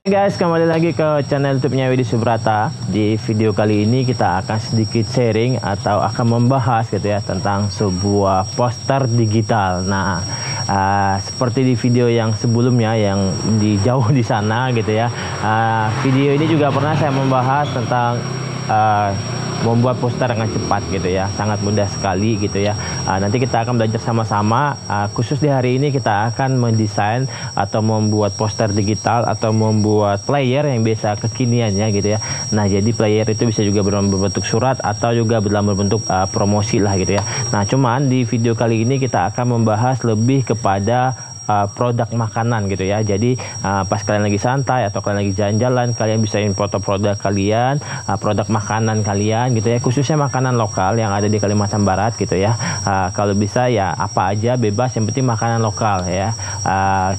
Guys, kembali lagi ke channel YouTube-nya Widhi Subrata. Di video kali ini kita akan sedikit sharing atau akan membahas gitu ya tentang sebuah poster digital. Nah, seperti di video yang sebelumnya yang di jauh di sana gitu ya. Video ini juga pernah saya membahas tentang membuat poster dengan cepat gitu ya, sangat mudah sekali gitu ya. Nanti kita akan belajar sama-sama. Khusus di hari ini kita akan mendesain atau membuat poster digital atau membuat player yang biasa kekiniannya gitu ya. Nah, jadi player itu bisa juga berbentuk surat atau juga dalam berbentuk promosi lah gitu ya. Nah, cuman di video kali ini kita akan membahas lebih kepada produk makanan gitu ya. Jadi pas kalian lagi santai atau kalian lagi jalan-jalan, kalian bisa foto produk kalian, produk makanan kalian gitu ya, khususnya makanan lokal yang ada di Kalimantan Barat gitu ya. Kalau bisa ya apa aja bebas, yang penting makanan lokal ya.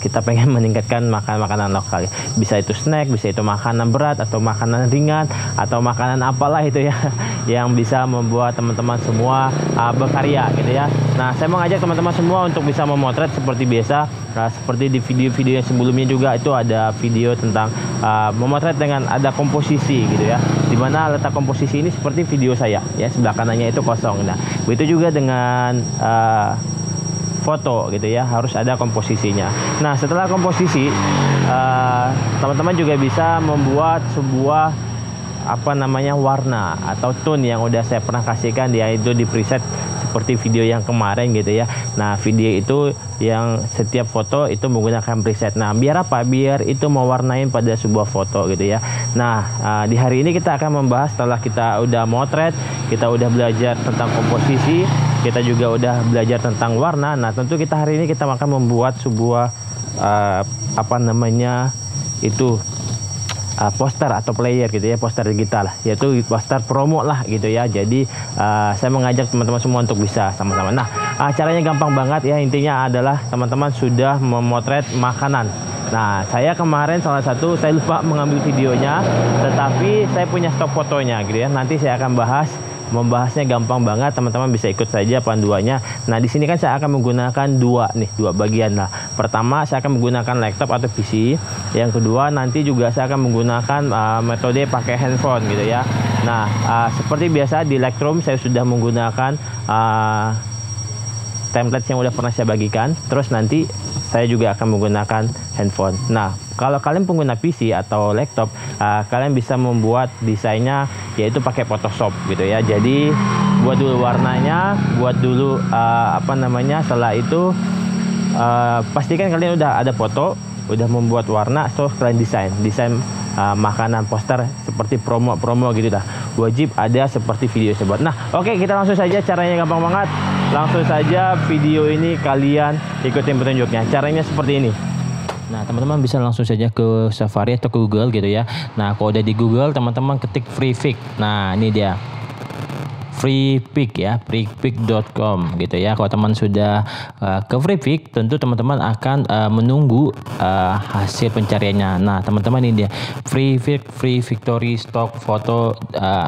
Kita pengen meningkatkan makanan lokal, bisa itu snack, bisa itu makanan berat atau makanan ringan atau makanan apalah itu ya yang bisa membuat teman-teman semua berkarya gitu ya. Nah, saya mengajak teman-teman semua untuk bisa memotret seperti biasa. Nah, seperti di video-video yang sebelumnya juga itu ada video tentang memotret dengan ada komposisi gitu ya, dimana letak komposisi ini seperti video saya ya, sebelah kanannya itu kosong. Nah, begitu juga dengan foto gitu ya, harus ada komposisinya. Nah, setelah komposisi teman-teman juga bisa membuat sebuah warna atau tone yang udah saya pernah kasihkan dia itu di preset seperti video yang kemarin gitu ya. Nah, video itu yang setiap foto itu menggunakan preset. Nah, biar apa? Biar itu mewarnain pada sebuah foto gitu ya. Nah, di hari ini kita akan membahas setelah kita udah motret, kita udah belajar tentang komposisi, kita juga udah belajar tentang warna. Nah, tentu kita hari ini kita akan membuat sebuah poster atau player gitu ya, poster digital, yaitu poster promo lah gitu ya. Jadi saya mengajak teman-teman semua untuk bisa sama-sama. Nah, caranya gampang banget ya, intinya adalah teman-teman sudah memotret makanan. Nah, saya kemarin saya lupa mengambil videonya, tetapi saya punya stok fotonya gitu ya. Nanti saya akan membahasnya gampang banget, teman-teman bisa ikut saja panduannya. Nah, di sini kan saya akan menggunakan dua bagian lah. Pertama, saya akan menggunakan laptop atau PC. Yang kedua, nanti juga saya akan menggunakan metode pakai handphone gitu ya. Nah, seperti biasa di Lightroom saya sudah menggunakan template yang udah pernah saya bagikan. Terus nanti saya juga akan menggunakan handphone. Nah, kalau kalian pengguna PC atau laptop, kalian bisa membuat desainnya yaitu pakai Photoshop gitu ya. Jadi buat dulu warnanya, buat dulu setelah itu pastikan kalian udah ada foto, udah membuat warna, terus kalian desain makanan poster seperti promo gitu dah. Wajib ada seperti video saya buat. Nah, oke, kita langsung saja, caranya gampang banget. Langsung saja video ini kalian ikutin petunjuknya. Caranya seperti ini. Nah, teman-teman bisa langsung saja ke Safari atau ke Google gitu ya. Nah, kalau udah di Google, teman-teman ketik FreePic. Nah, ini dia. FreePic ya, freepik.com gitu ya. Kalau teman sudah ke FreePic, tentu teman-teman akan menunggu hasil pencariannya. Nah, teman-teman ini dia, FreePic, Free Victory Stock Photo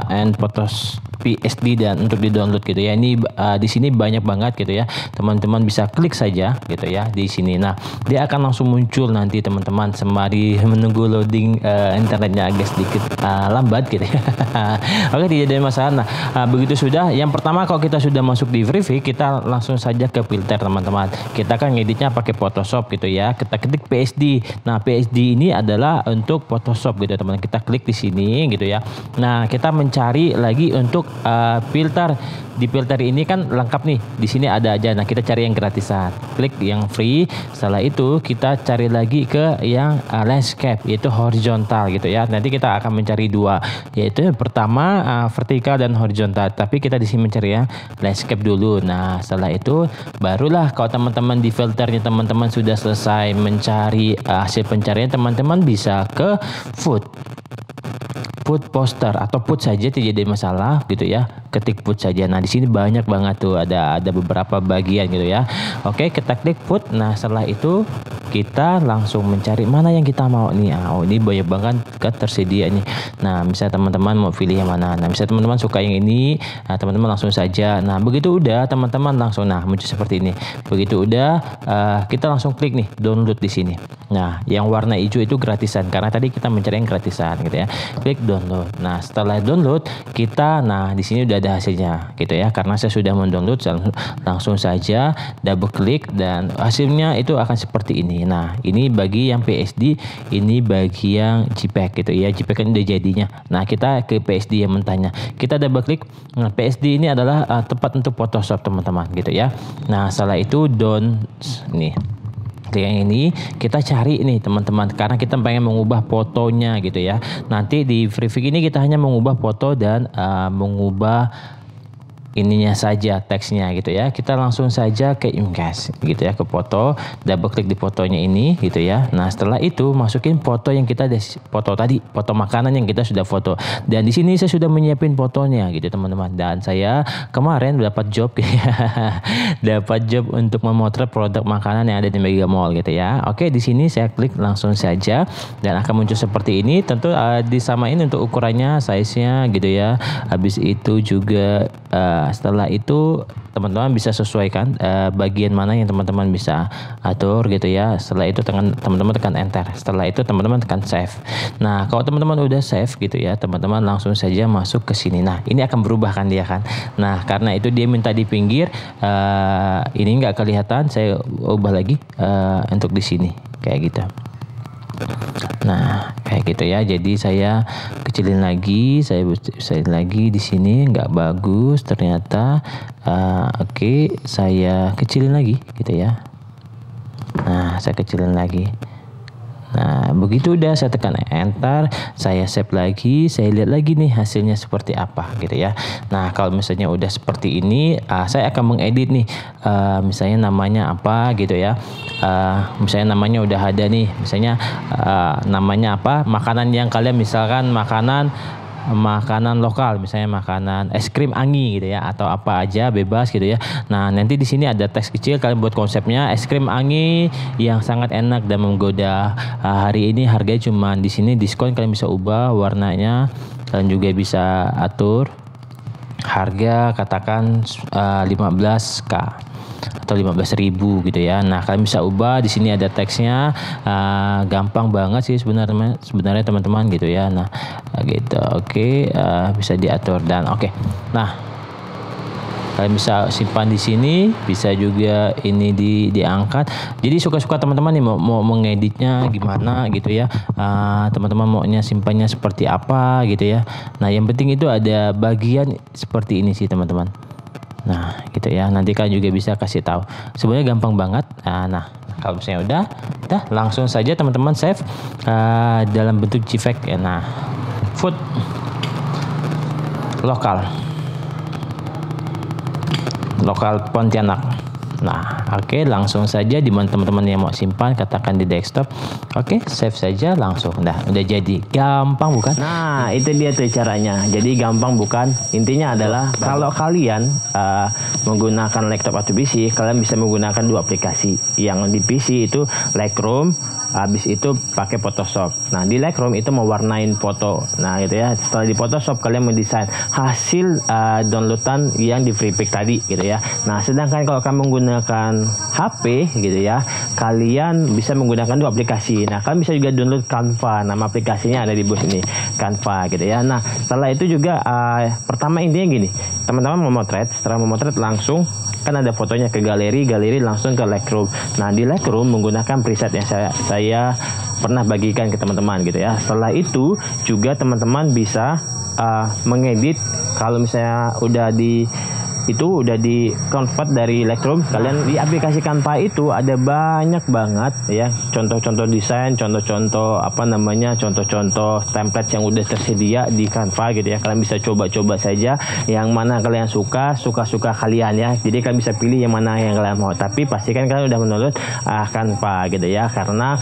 and Photos PSD, dan untuk di-download gitu ya. Ini di sini banyak banget gitu ya. Teman-teman bisa klik saja gitu ya di sini. Nah, dia akan langsung muncul nanti teman-teman, sembari menunggu loading internetnya agak sedikit lambat gitu ya. Oke, tidak ada masalah. Nah, begitu sudah, yang pertama kalau kita sudah masuk di FreePic, kita langsung saja ke filter teman-teman. Kita kan ngeditnya pakai Photoshop gitu ya. Kita ketik PSD. Nah, PSD ini adalah untuk Photoshop gitu teman-teman. Kita klik di sini gitu ya. Nah, kita mencari lagi untuk filter. Di filter ini kan lengkap nih. Di sini ada aja. Nah, kita cari yang gratisan. Klik yang free. Setelah itu kita cari lagi ke yang landscape, yaitu horizontal gitu ya. Nanti kita akan mencari dua, yaitu yang pertama vertikal dan horizontal. Tapi kita di sini mencari yang landscape dulu. Nah, setelah itu barulah kalau teman-teman di filternya teman-teman sudah selesai mencari hasil pencarian, teman-teman bisa ke food poster atau put saja, tidak ada masalah gitu ya. ketik put saja. Nah, di sini banyak banget tuh, ada beberapa bagian gitu ya. Oke, kita klik put. Nah, setelah itu kita langsung mencari mana yang kita mau nih. Oh, ini banyak banget kan tersedia nih. Nah, misalnya teman-teman mau pilih yang mana. Nah, misalnya teman-teman suka yang ini, nah, teman-teman langsung saja. Nah, begitu udah teman-teman langsung muncul seperti ini. Begitu udah kita langsung klik nih download di sini. Nah, yang warna hijau itu gratisan karena tadi kita mencari yang gratisan gitu ya. Klik download. Nah, setelah download kita di sini udah ada hasilnya gitu ya. Karena saya sudah mendownload, langsung saja double klik dan hasilnya itu akan seperti ini. Nah, ini bagi yang PSD, ini bagi yang JPEG gitu ya. JPEG kan udah jadinya. Nah, kita ke PSD yang mentahnya. Kita double klik. Nah, PSD ini adalah tempat untuk Photoshop teman-teman gitu ya. Nah, setelah itu nih. Yang ini kita cari nih teman-teman, karena kita pengen mengubah fotonya gitu ya. Nanti di Freepik ini kita hanya mengubah foto dan mengubah ininya saja, teksnya gitu ya. Kita langsung saja ke image gitu ya, ke foto, double klik di fotonya ini gitu ya. Nah, setelah itu masukin foto yang kita foto tadi, foto makanan yang kita sudah foto. Dan di sini saya sudah menyiapin fotonya gitu teman-teman. Dan saya kemarin dapat job gitu ya. Dapat job untuk memotret produk makanan yang ada di Mega Mall gitu ya. Oke, di sini saya klik langsung saja dan akan muncul seperti ini. Tentu disamain untuk ukurannya, size-nya gitu ya. Habis itu juga setelah itu teman-teman bisa sesuaikan bagian mana yang teman-teman bisa atur gitu ya. Setelah itu teman-teman tekan enter. Setelah itu teman-teman tekan save. Nah, kalau teman-teman udah save gitu ya, teman-teman langsung saja masuk ke sini. Nah, ini akan berubah kan dia kan. Nah, karena itu dia minta di pinggir, ini nggak kelihatan, saya ubah lagi untuk di sini kayak gitu. Nah, kayak gitu ya. Jadi saya kecilin lagi, saya lagi di sini nggak bagus ternyata. Oke, saya kecilin lagi gitu ya. Nah, saya kecilin lagi. Nah, begitu udah saya tekan enter, saya save lagi, saya lihat lagi nih hasilnya seperti apa gitu ya. Nah, kalau misalnya udah seperti ini, saya akan mengedit nih, misalnya namanya apa gitu ya. Misalnya namanya udah ada nih, misalnya namanya apa, makanan yang kalian misalkan makanan lokal, misalnya makanan es krim Anggi gitu ya, atau apa aja bebas gitu ya. Nah, nanti di sini ada teks kecil, kalian buat konsepnya es krim Anggi yang sangat enak dan menggoda. Hari ini harganya cuma di sini diskon, kalian bisa ubah warnanya, kalian juga bisa atur harga, katakan 15.000 atau 15.000 gitu ya. Nah, kalian bisa ubah, di sini ada teksnya, gampang banget sih sebenarnya teman-teman gitu ya. Nah, gitu. Oke, bisa diatur dan oke. Nah, kalian bisa simpan di sini, bisa juga ini diangkat. Jadi suka-suka teman-teman nih mau mengeditnya gimana gitu ya. Teman-teman maunya simpannya seperti apa gitu ya. Nah, yang penting itu ada bagian seperti ini sih teman-teman. Nah, gitu ya. Nanti kan juga bisa kasih tahu. Sebenarnya gampang banget. Nah, kalau misalnya udah langsung saja teman-teman save dalam bentuk JPEG ya. Nah, food lokal Pontianak. Nah, oke, langsung saja di mana teman-teman yang mau simpan, katakan di desktop. Oke, save saja langsung. Nah, udah jadi. Gampang bukan? Nah, itu dia tuh caranya. Jadi gampang bukan? Intinya adalah kalau kalian menggunakan laptop atau PC, kalian bisa menggunakan dua aplikasi. Yang di PC itu Lightroom, habis itu pakai Photoshop. Nah, di Lightroom itu mewarnain foto. Nah, gitu ya. Setelah di Photoshop kalian mendesain hasil downloadan yang di Freepik tadi gitu ya. Nah, sedangkan kalau kalian menggunakan HP gitu ya, kalian bisa menggunakan dua aplikasi. Nah, kalian bisa juga download Canva. Nama aplikasinya ada di bawah ini, Canva gitu ya. Nah, setelah itu juga pertama intinya gini, teman-teman memotret, setelah memotret langsung kan ada fotonya ke galeri langsung ke Lightroom. Nah, di Lightroom menggunakan preset yang saya pernah bagikan ke teman-teman gitu ya. Setelah itu juga teman-teman bisa mengedit, kalau misalnya udah di itu udah di convert dari Lightroom. Kalian di aplikasi Canva itu ada banyak banget ya contoh-contoh desain, contoh-contoh contoh-contoh template yang udah tersedia di Canva gitu ya. Kalian bisa coba-coba saja yang mana kalian suka kalian ya. Jadi kalian bisa pilih yang mana yang kalian mau. Tapi pastikan kalian udah mendownload Canva gitu ya. Karena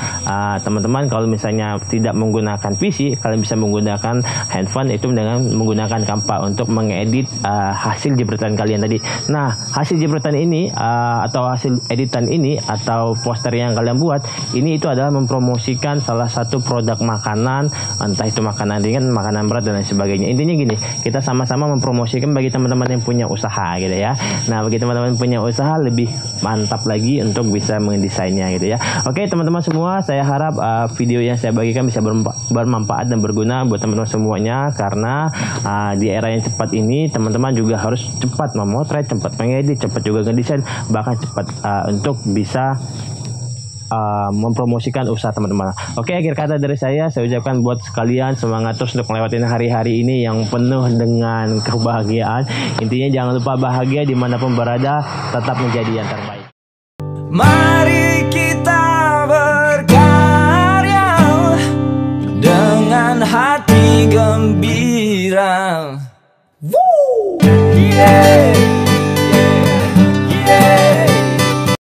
teman-teman kalau misalnya tidak menggunakan PC, kalian bisa menggunakan handphone itu dengan menggunakan Canva untuk mengedit hasil jepretan kalian tadi. Nah, hasil jepretan ini atau hasil editan ini atau poster yang kalian buat ini itu adalah mempromosikan salah satu produk makanan, entah itu makanan ringan, makanan berat dan lain sebagainya. Intinya gini, kita sama-sama mempromosikan bagi teman-teman yang punya usaha gitu ya. Nah, bagi teman-teman punya usaha lebih mantap lagi untuk bisa mendesainnya gitu ya. Oke, teman-teman semua, saya harap video yang saya bagikan bisa bermanfaat dan berguna buat teman-teman semuanya, karena di era yang cepat ini teman-teman juga harus cepat memotret, cepat mengedit, cepat juga ngedesain, bahkan cepat untuk bisa mempromosikan usaha teman-teman. Oke, akhir kata dari saya ucapkan buat sekalian semangat terus untuk melewati hari-hari ini yang penuh dengan kebahagiaan. Intinya jangan lupa bahagia dimanapun berada, tetap menjadi yang terbaik.